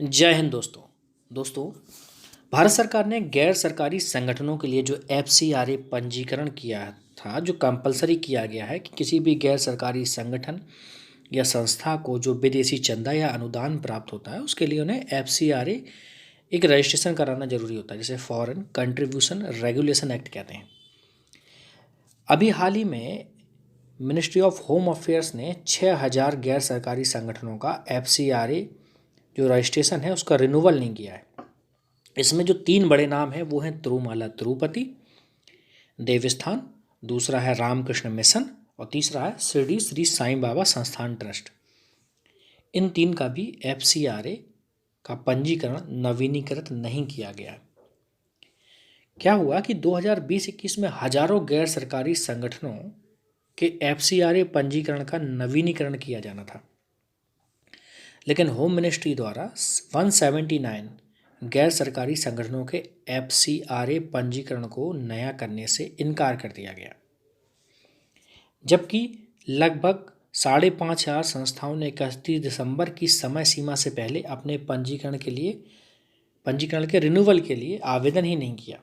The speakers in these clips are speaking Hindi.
जय हिंद दोस्तों। भारत सरकार ने गैर सरकारी संगठनों के लिए जो एफसीआरए पंजीकरण किया था, जो कंपलसरी किया गया है कि किसी भी गैर सरकारी संगठन या संस्था को जो विदेशी चंदा या अनुदान प्राप्त होता है उसके लिए उन्हें एफसीआरए एक रजिस्ट्रेशन कराना जरूरी होता है, जिसे फॉरेन कंट्रीब्यूशन रेगुलेशन एक्ट कहते हैं। अभी हाल ही में मिनिस्ट्री ऑफ होम अफेयर्स ने 6000 गैर सरकारी संगठनों का एफसीआरए जो रजिस्ट्रेशन है उसका रिन्यूअल नहीं किया है। इसमें जो 3 बड़े नाम हैं वो हैं तिरुमाला तिरुपति देवस्थान, दूसरा है रामकृष्ण मिशन और तीसरा है शिरडी श्री साईं बाबा संस्थान ट्रस्ट। इन 3 का भी एफसीआरए का पंजीकरण नवीनीकृत नहीं किया गया। क्या हुआ कि 2020-21 में हजारों गैर सरकारी संगठनों के एफसीआरए पंजीकरण का नवीनीकरण किया जाना था, लेकिन होम मिनिस्ट्री द्वारा 179 गैर सरकारी संगठनों के एफसीआरए पंजीकरण को नया करने से इनकार कर दिया गया, जबकि लगभग 5,500 संस्थाओं ने 31 दिसंबर की समय सीमा से पहले अपने पंजीकरण के रिन्यूअल के लिए आवेदन ही नहीं किया।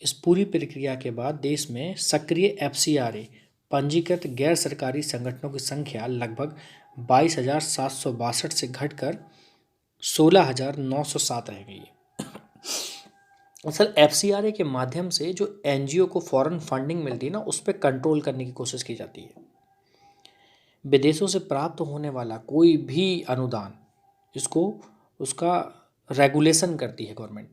इस पूरी प्रक्रिया के बाद देश में सक्रिय एफसीआरए पंजीकृत गैर सरकारी संगठनों की संख्या लगभग 22,762 से घटकर 16,907 रह गई है। असल एफसीआरए के माध्यम से जो एनजीओ को फॉरेन फंडिंग मिलती है ना, उस पर कंट्रोल करने की कोशिश की जाती है। विदेशों से प्राप्त होने वाला कोई भी अनुदान इसको उसका रेगुलेशन करती है गवर्नमेंट,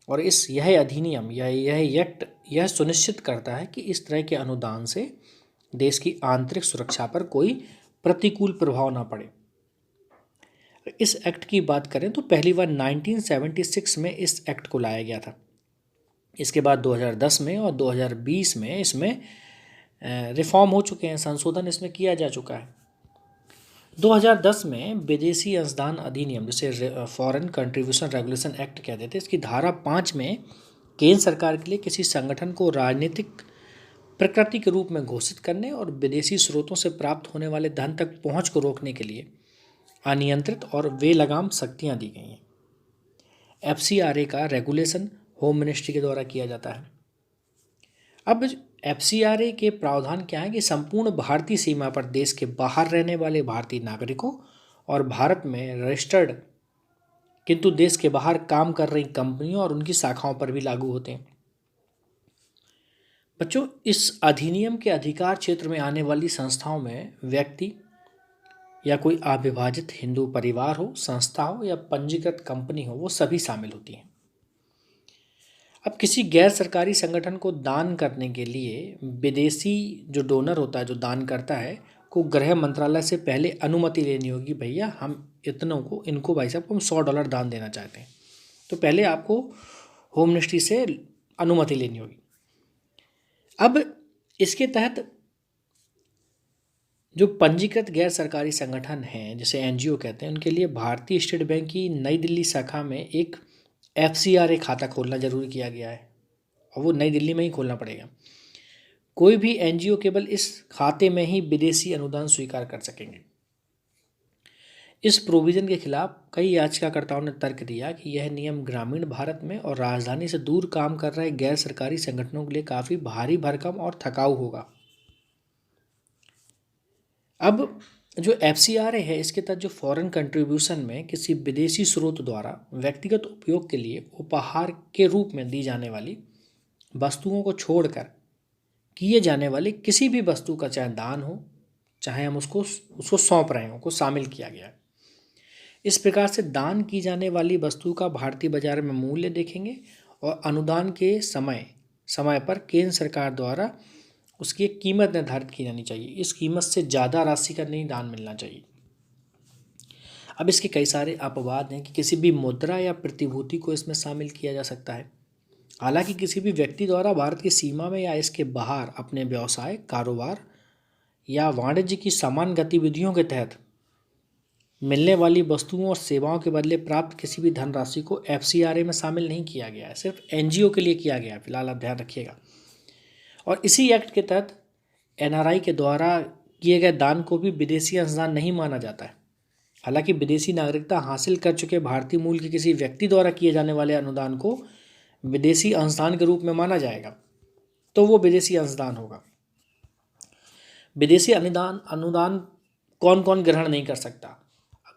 और यह अधिनियम यह एक्ट यह सुनिश्चित करता है कि इस तरह के अनुदान से देश की आंतरिक सुरक्षा पर कोई प्रतिकूल प्रभाव ना पड़े। इस एक्ट की बात करें तो पहली बार 1976 में इस एक्ट को लाया गया था। इसके बाद 2010 में और 2020 में इसमें रिफॉर्म हो चुके हैं, संशोधन इसमें किया जा चुका है। 2010 में विदेशी अंशदान अधिनियम, जिसे फॉरेन कंट्रीब्यूशन रेगुलेशन एक्ट कहते थे, इसकी धारा 5 में केंद्र सरकार के लिए किसी संगठन को राजनीतिक प्रकृति के रूप में घोषित करने और विदेशी स्रोतों से प्राप्त होने वाले धन तक पहुंच को रोकने के लिए अनियंत्रित और बेलगाम शक्तियां दी गई हैं। एफसीआरए का रेगुलेशन होम मिनिस्ट्री के द्वारा किया जाता है। अब एफसीआरए के प्रावधान क्या है कि संपूर्ण भारतीय सीमा पर देश के बाहर रहने वाले भारतीय नागरिकों और भारत में रजिस्टर्ड किंतु देश के बाहर काम कर रही कंपनियों और उनकी शाखाओं पर भी लागू होते हैं। बच्चों, इस अधिनियम के अधिकार क्षेत्र में आने वाली संस्थाओं में व्यक्ति या कोई अविभाजित हिंदू परिवार हो, संस्था हो या पंजीकृत कंपनी हो, वो सभी शामिल होती हैं। अब किसी गैर सरकारी संगठन को दान करने के लिए विदेशी जो डोनर होता है, जो दान करता है, को गृह मंत्रालय से पहले अनुमति लेनी होगी। भैया हम इनको भाई साहब को हम $100 दान देना चाहते हैं, तो पहले आपको होम मिनिस्ट्री से अनुमति लेनी होगी। अब इसके तहत जो पंजीकृत गैर सरकारी संगठन हैं, जिसे एनजीओ कहते हैं, उनके लिए भारतीय स्टेट बैंक की नई दिल्ली शाखा में एक एफसीआरए खाता खोलना जरूरी किया गया है, और वो नई दिल्ली में ही खोलना पड़ेगा। कोई भी एनजीओ केवल इस खाते में ही विदेशी अनुदान स्वीकार कर सकेंगे। इस प्रोविजन के खिलाफ कई याचिकाकर्ताओं ने तर्क दिया कि यह नियम ग्रामीण भारत में और राजधानी से दूर काम कर रहे गैर सरकारी संगठनों के लिए काफ़ी भारी भरकम और थकाऊ होगा। अब जो एफसीआरए है, इसके तहत जो फॉरेन कंट्रीब्यूशन में किसी विदेशी स्रोत द्वारा व्यक्तिगत उपयोग के लिए उपहार के रूप में दी जाने वाली वस्तुओं को छोड़कर किए जाने वाले किसी भी वस्तु का, चाहे दान हो चाहे हम उसको सौंप रहे हों, को शामिल किया गया है। इस प्रकार से दान की जाने वाली वस्तु का भारतीय बाजार में मूल्य देखेंगे और अनुदान के समय पर केंद्र सरकार द्वारा उसकी एक कीमत निर्धारित की जानी चाहिए। इस कीमत से ज़्यादा राशि का नहीं दान मिलना चाहिए। अब इसके कई सारे अपवाद हैं कि किसी भी मुद्रा या प्रतिभूति को इसमें शामिल किया जा सकता है। हालांकि किसी भी व्यक्ति द्वारा भारत की सीमा में या इसके बाहर अपने व्यवसाय, कारोबार या वाणिज्य की समान गतिविधियों के तहत मिलने वाली वस्तुओं और सेवाओं के बदले प्राप्त किसी भी धनराशि को एफसीआरए में शामिल नहीं किया गया है, सिर्फ एनजीओ के लिए किया गया है। फिलहाल आप ध्यान रखिएगा। और इसी एक्ट के तहत एनआरआई के द्वारा किए गए दान को भी विदेशी अंशदान नहीं माना जाता है। हालांकि विदेशी नागरिकता हासिल कर चुके भारतीय मूल के किसी व्यक्ति द्वारा किए जाने वाले अनुदान को विदेशी अंशदान के रूप में माना जाएगा, तो वो विदेशी अंशदान होगा। विदेशी अनुदान अनुदान कौन कौन ग्रहण नहीं कर सकता?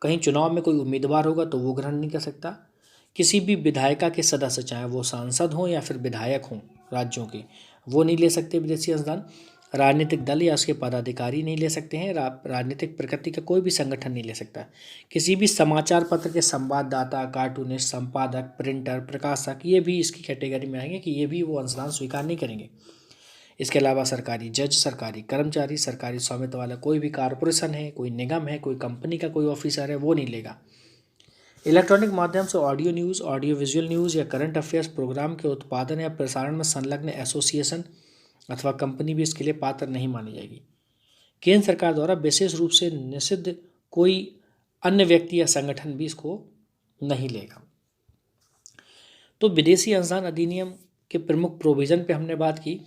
कहीं चुनाव में कोई उम्मीदवार होगा तो वो ग्रहण नहीं कर सकता। किसी भी विधायिका के सदस्य, चाहे वो सांसद हों या फिर विधायक हों राज्यों के, वो नहीं ले सकते विदेशी अनुदान। राजनीतिक दल या उसके पदाधिकारी नहीं ले सकते हैं। राजनीतिक प्रकृति का कोई भी संगठन नहीं ले सकता। किसी भी समाचार पत्र के संवाददाता, कार्टूनिस्ट, संपादक, प्रिंटर, प्रकाशक, ये भी इसकी कैटेगरी में आएंगे कि ये भी वो अंशदान स्वीकार नहीं करेंगे। इसके अलावा सरकारी जज, सरकारी कर्मचारी, सरकारी स्वामित्व वाला कोई भी कॉरपोरेशन है, कोई निगम है, कोई कंपनी का कोई ऑफिसर है, वो नहीं लेगा। इलेक्ट्रॉनिक माध्यम से audio news, audio visual news या करंट अफेयर्स प्रोग्राम के उत्पादन या प्रसारण में संलग्न एसोसिएशन अथवा कंपनी भी इसके लिए पात्र नहीं मानी जाएगी। केंद्र सरकार द्वारा विशेष रूप से निषिद्ध कोई अन्य व्यक्ति या संगठन भी इसको नहीं लेगा। तो विदेशी अंशदान अधिनियम के प्रमुख प्रोविज़न पे हमने बात की।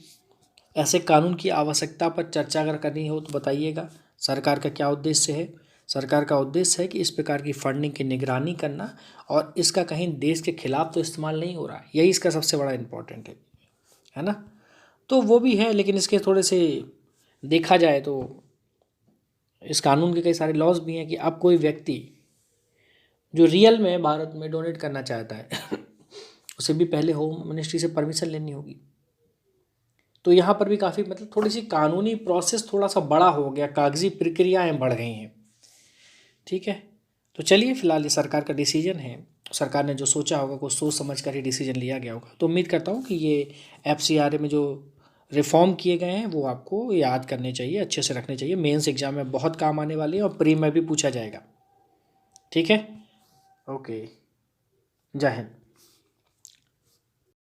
ऐसे कानून की आवश्यकता पर चर्चा अगर करनी हो तो बताइएगा। सरकार का क्या उद्देश्य है? सरकार का उद्देश्य है कि इस प्रकार की फंडिंग की निगरानी करना और इसका कहीं देश के खिलाफ तो इस्तेमाल नहीं हो रहा, यही इसका सबसे बड़ा इम्पोर्टेंट है ना। तो वो भी है, लेकिन इसके थोड़े से देखा जाए तो इस कानून के कई सारे लॉज भी हैं कि अब कोई व्यक्ति जो रियल में भारत में डोनेट करना चाहता है उसे भी पहले होम मिनिस्ट्री से परमिशन लेनी होगी। तो यहाँ पर भी काफ़ी मतलब थोड़ी सी कानूनी प्रोसेस थोड़ा सा बड़ा हो गया, कागजी प्रक्रियाएं बढ़ गई हैं। ठीक है, तो चलिए फिलहाल ये सरकार का डिसीजन है, सरकार ने जो सोचा होगा कुछ सोच समझ कर ही डिसीजन लिया गया होगा। तो उम्मीद करता हूँ कि ये FCRA में जो रिफॉर्म किए गए हैं वो आपको याद करने चाहिए, अच्छे से रखने चाहिए। मेंस एग्जाम में बहुत काम आने वाले हैं और प्री में भी पूछा जाएगा। ठीक है, ओके, जय हिंद।